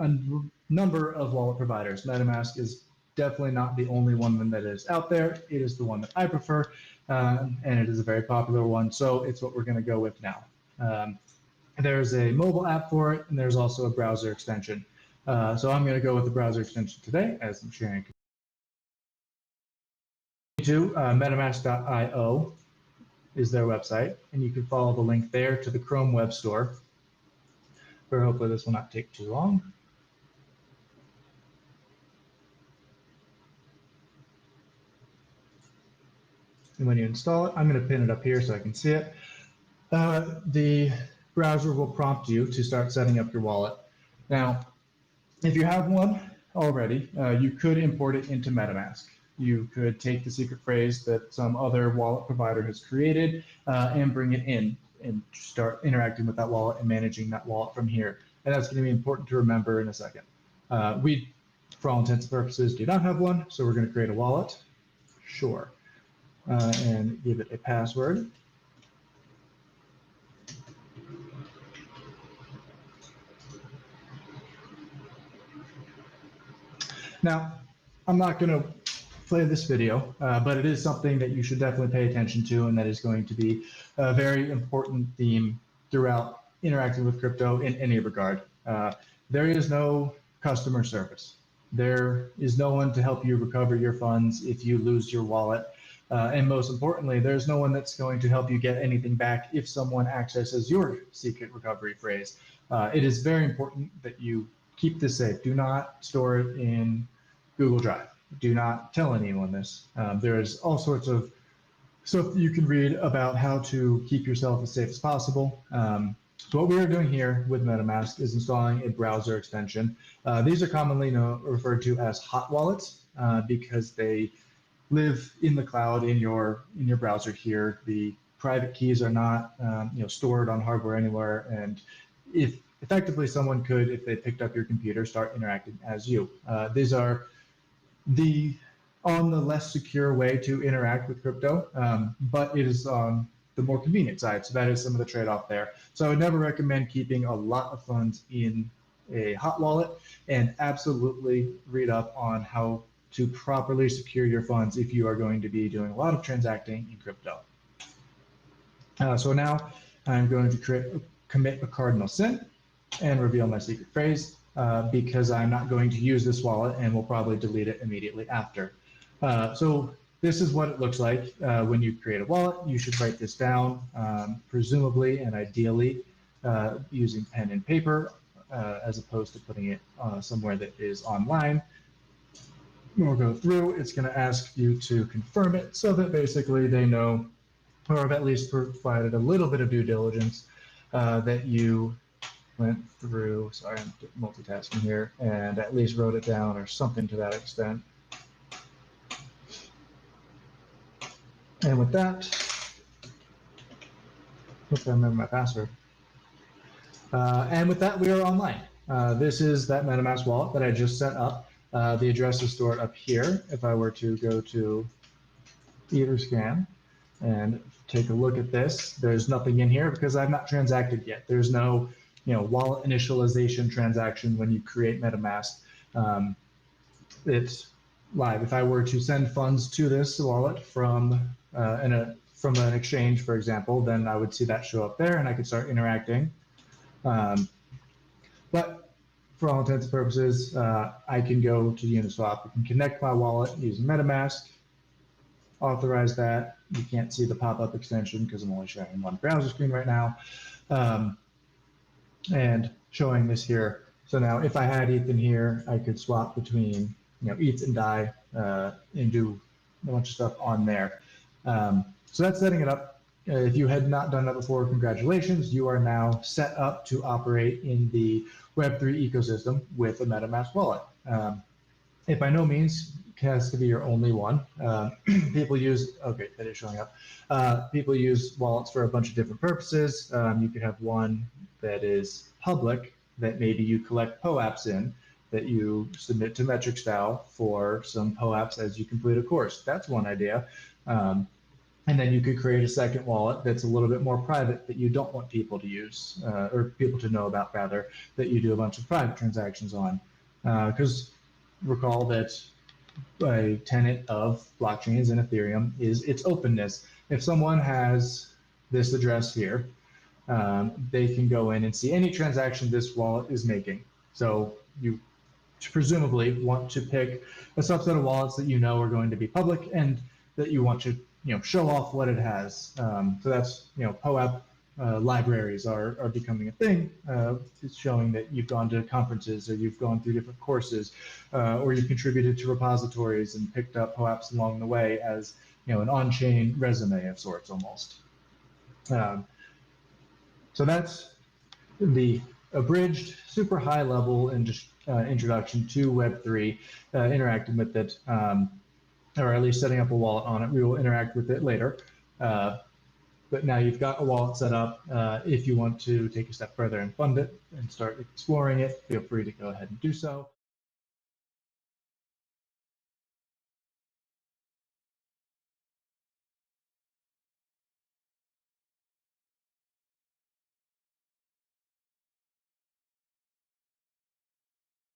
a number of wallet providers. MetaMask is definitely not the only one that is out there. It is the one that I prefer, and it is a very popular one, so it's what we're going to go with now. There's a mobile app for it, and there's also a browser extension. So I'm going to go with the browser extension today, as I'm sharing. MetaMask.io is their website, and you can follow the link there to the Chrome Web Store, where hopefully this will not take too long. And when you install it, I'm going to pin it up here so I can see it. The browser will prompt you to start setting up your wallet. Now, if you have one already, you could import it into MetaMask. You could take the secret phrase that some other wallet provider has created and bring it in and start interacting with that wallet and managing that wallet from here. And that's going to be important to remember in a second. We, for all intents and purposes, do not have one, so we're going to create a wallet. Sure. And give it a password. Now, I'm not going to play this video, but it is something that you should definitely pay attention to, and that is going to be a very important theme throughout interacting with crypto in any regard. There is no customer service. There is no one to help you recover your funds if you lose your wallet. And most importantly, there's no one that's going to help you get anything back if someone accesses your secret recovery phrase. It is very important that you keep this safe. Do not store it in Google Drive. Do not tell anyone this. There is all sorts of stuff that you can read about how to keep yourself as safe as possible. So what we are doing here with MetaMask is installing a browser extension. These are commonly referred to as hot wallets because they live in the cloud in your browser here. The private keys are not stored on hardware anywhere, and if effectively someone could, if they picked up your computer, start interacting as you. These are on the less secure way to interact with crypto, but it is on the more convenient side. So that is some of the trade-off there. So I would never recommend keeping a lot of funds in a hot wallet, and absolutely read up on how to properly secure your funds if you are going to be doing a lot of transacting in crypto. So now I'm going to commit a cardinal sin and reveal my secret phrase because I'm not going to use this wallet and will probably delete it immediately after. So this is what it looks like when you create a wallet. You should write this down, presumably and ideally using pen and paper as opposed to putting it somewhere that is online. We'll go through. It's going to ask you to confirm it so that basically they know, or have at least provided a little bit of due diligence that you went through. Sorry, I'm multitasking here, and at least wrote it down or something to that extent. And with that, hope I remember my password. And with that, we are online. This is that MetaMask wallet that I just set up. The address is stored up here. If I were to go to Etherscan and take a look at this, there's nothing in here because I've not transacted yet. There's no wallet initialization transaction when you create MetaMask. It's live. If I were to send funds to this wallet from an exchange, for example, then I would see that show up there and I could start interacting. But for all intents and purposes, I can go to Uniswap. I can connect my wallet using MetaMask, authorize that. You can't see the pop-up extension because I'm only showing one browser screen right now. And showing this here. So now if I had ETH in here, I could swap between ETH and DAI and do a bunch of stuff on there. So that's setting it up. If you had not done that before, congratulations. You are now set up to operate in the Web3 ecosystem with a MetaMask wallet. It by no means has to be your only one. People use, okay, that is showing up. People use wallets for a bunch of different purposes. You could have one that is public that maybe you collect POAPs in, that you submit to MetricStyle for some POAPs as you complete a course. That's one idea. And then you could create a second wallet that's a little bit more private that you don't want people to use, or people to know about, rather, that you do a bunch of private transactions on. Because recall that a tenet of blockchains and Ethereum is its openness. If someone has this address here, they can go in and see any transaction this wallet is making. So you presumably want to pick a subset of wallets that you know are going to be public and that you want to show off what it has. So that's POAP libraries are becoming a thing. It's showing that you've gone to conferences or you've gone through different courses, or you've contributed to repositories and picked up POAPs along the way as an on-chain resume of sorts almost. So that's the abridged, super high level and just introduction to Web3, interacting with it, or at least setting up a wallet on it. We will interact with it later. But now you've got a wallet set up. If you want to take a step further and fund it and start exploring it, feel free to go ahead and do so.